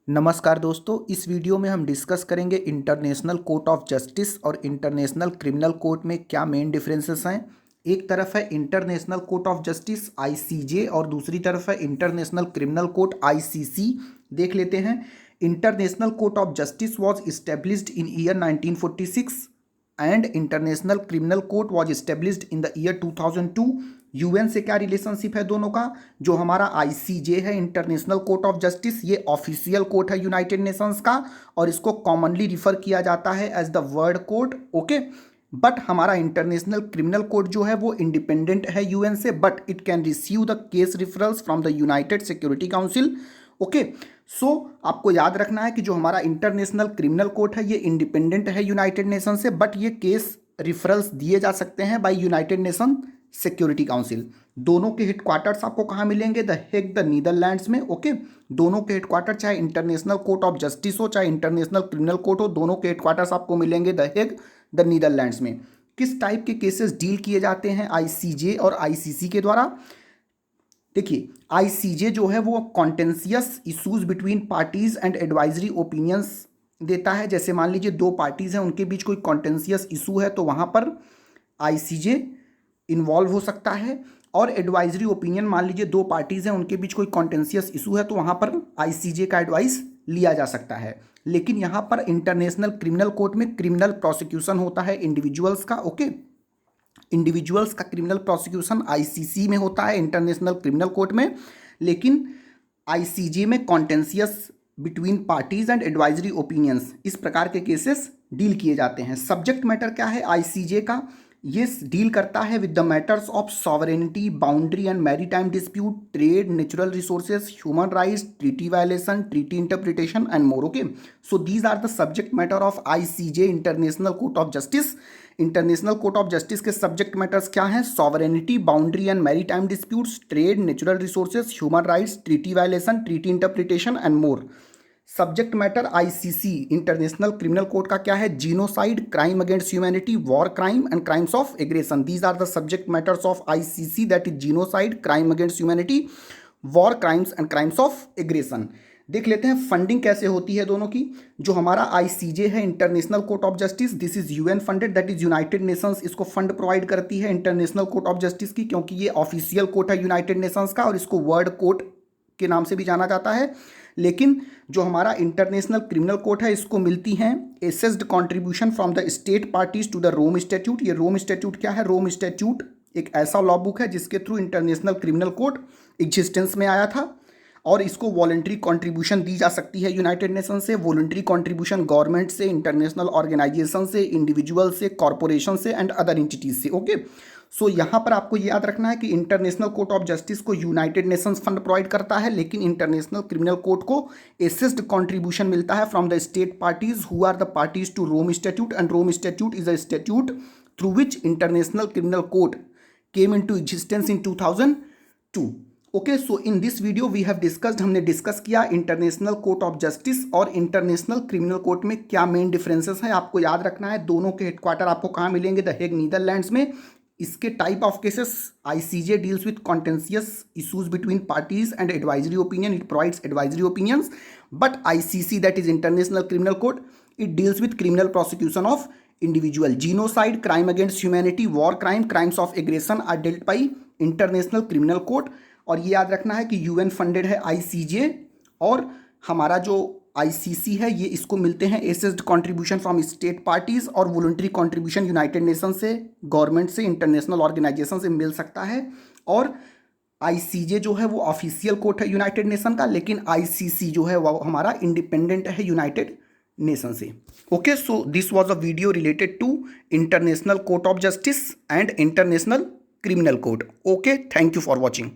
नमस्कार दोस्तों, इस वीडियो में हम डिस्कस करेंगे इंटरनेशनल कोर्ट ऑफ जस्टिस और इंटरनेशनल क्रिमिनल कोर्ट में क्या मेन डिफरेंसेस हैं। एक तरफ है International Court of justice ICJ और दूसरी तरफ है इंटरनेशनल क्रिमिनल कोर्ट आईसीसी। देख लेते हैं। International Court of justice was established in year 1946 and International Criminal court was established in the year 2002। UN से क्या रिलेशनशिप है दोनों का? जो हमारा आईसीजे है इंटरनेशनल कोर्ट ऑफ जस्टिस, ये ऑफिशियल कोर्ट है यूनाइटेड नेशंस का और इसको कॉमनली रिफर किया जाता है as the World Court. Okay, but हमारा इंटरनेशनल क्रिमिनल कोर्ट जो है वो इंडिपेंडेंट है यूएन से, but it can receive the case referrals from the United Security Council. Okay, so आपको याद रखना है कि जो हमारा इंटरनेशनल क्रिमिनल कोर्ट है ये इंडिपेंडेंट है यूनाइटेड नेशन से, बट ये केस रिफरल्स दिए जा सकते हैं by United Nation Security Council. दोनों के हेडक्वार्टर्स आपको कहाँ मिलेंगे? द हेग, द नीदरलैंड्स में। ओके, दोनों के हेडक्वार्टर, चाहे इंटरनेशनल कोर्ट ऑफ जस्टिस हो चाहे इंटरनेशनल क्रिमिनल कोर्ट हो, दोनों के हेडक्वार्टर्स आपको मिलेंगे द हेग, द नीदरलैंड्स में। किस टाइप के केसेस डील किए जाते हैं आईसीजे और आईसीसी के द्वारा? देखिए, आईसीजे जो है वो contentious issues between parties and advisory opinions देता है। जैसे मान लीजिए दो पार्टीज हैं, उनके बीच कोई कॉन्टेंशियस इशू है तो वहाँ पर आईसीजे इन्वॉल्व हो सकता है। और एडवाइजरी ओपिनियन, मान लीजिए दो पार्टीज हैं, उनके बीच कोई कॉन्टेंशियस इशू है तो वहाँ पर आईसीजे का एडवाइस लिया जा सकता है। लेकिन यहाँ पर इंटरनेशनल क्रिमिनल कोर्ट में क्रिमिनल प्रोसिक्यूशन होता है इंडिविजुअल्स का। ओके, इंडिविजुअल्स का क्रिमिनल प्रोसिक्यूशन आईसीसी में होता है, इंटरनेशनल क्रिमिनल कोर्ट में। लेकिन आईसीजे में contentious between parties and advisory opinions, इस प्रकार के केसेस डील किए जाते हैं। सब्जेक्ट मैटर क्या है आईसीजे का? ये डील करता है with the matters of sovereignty, boundary and maritime dispute, trade, natural resources, human rights, treaty violation, treaty interpretation and more. Okay, so these are the subject matter of ICJ International Court of Justice. International Court of Justice के subject matters क्या हैं? Sovereignty, boundary and maritime disputes, trade, natural resources, human rights, treaty violation, treaty interpretation and more. Subject matter ICC International Criminal Court का क्या है? Genocide, crime against humanity, war crime and crimes of aggression. These are the subject matters of ICC, that is genocide, crime against humanity, war crimes and crimes of aggression. देख लेते हैं funding कैसे होती है दोनों की। जो हमारा आईसीजे है International Court of justice, this is UN funded, that is United Nations इसको फंड प्रोवाइड करती है इंटरनेशनल कोर्ट ऑफ जस्टिस की, क्योंकि ये ऑफिशियल कोर्ट है यूनाइटेड नेशंस का और इसको वर्ल्ड कोर्ट के नाम से भी जाना जाता है। लेकिन जो हमारा इंटरनेशनल क्रिमिनल कोर्ट है इसको मिलती हैं assessed contribution from the state parties to the Rome Statute. ये रोम स्टैट्यूट क्या है? रोम स्टैट्यूट एक ऐसा लॉ बुक है जिसके through international Criminal court existence में आया था और इसको वॉलंटरी कंट्रीब्यूशन दी जा सकती है यूनाइटेड नेशन से। वॉलंटरी कंट्रीब्यूशन गवर्नमेंट से, इंटरनेशनल ऑर्गेनाइजेशन से, इंडिविजुअल से, कॉरपोरेशन से एंड अदर एंटिटीज से। ओके, सो यहाँ पर आपको याद रखना है कि इंटरनेशनल कोर्ट ऑफ जस्टिस को यूनाइटेड नेशंस फंड प्रोवाइड करता है, लेकिन इंटरनेशनल क्रिमिनल कोर्ट को एसेस्ड कंट्रीब्यूशन मिलता है from the state parties who are the parties to Rome Statute, and Rome Statute is a statute through which international Criminal Court came into existence in 2002। Okay, so in this video we have discussed, हमने discuss किया International Court of Justice और International Criminal Court में क्या main differences हैं। आपको याद रखना है दोनों के हेडक्वार्टर आपको कहाँ मिलेंगे? द हेग, नीदरलैंड्स में। इसके type of cases, ICJ deals with contentious issues between parties and advisory opinion, it provides advisory opinions. But ICC, that is International Criminal Court, it deals with criminal prosecution of individual. Genocide, crime against humanity, war crime, crimes of aggression are dealt by International Criminal Court. और ये याद रखना है कि UN funded है ICJ और हमारा जो आईसीसी है ये इसको मिलते हैं assessed contribution from state parties और वॉलंटरी कंट्रीब्यूशन यूनाइटेड नेशन से, गवर्नमेंट से, इंटरनेशनल ऑर्गेनाइजेशन से मिल सकता है। और आईसीजे जो है वो ऑफिशियल कोर्ट है यूनाइटेड नेशन का, लेकिन आईसीसी जो है वो हमारा इंडिपेंडेंट है यूनाइटेड नेशन से। Okay, so this was a video related to International Court of Justice and International Criminal Court. Okay, thank you for watching.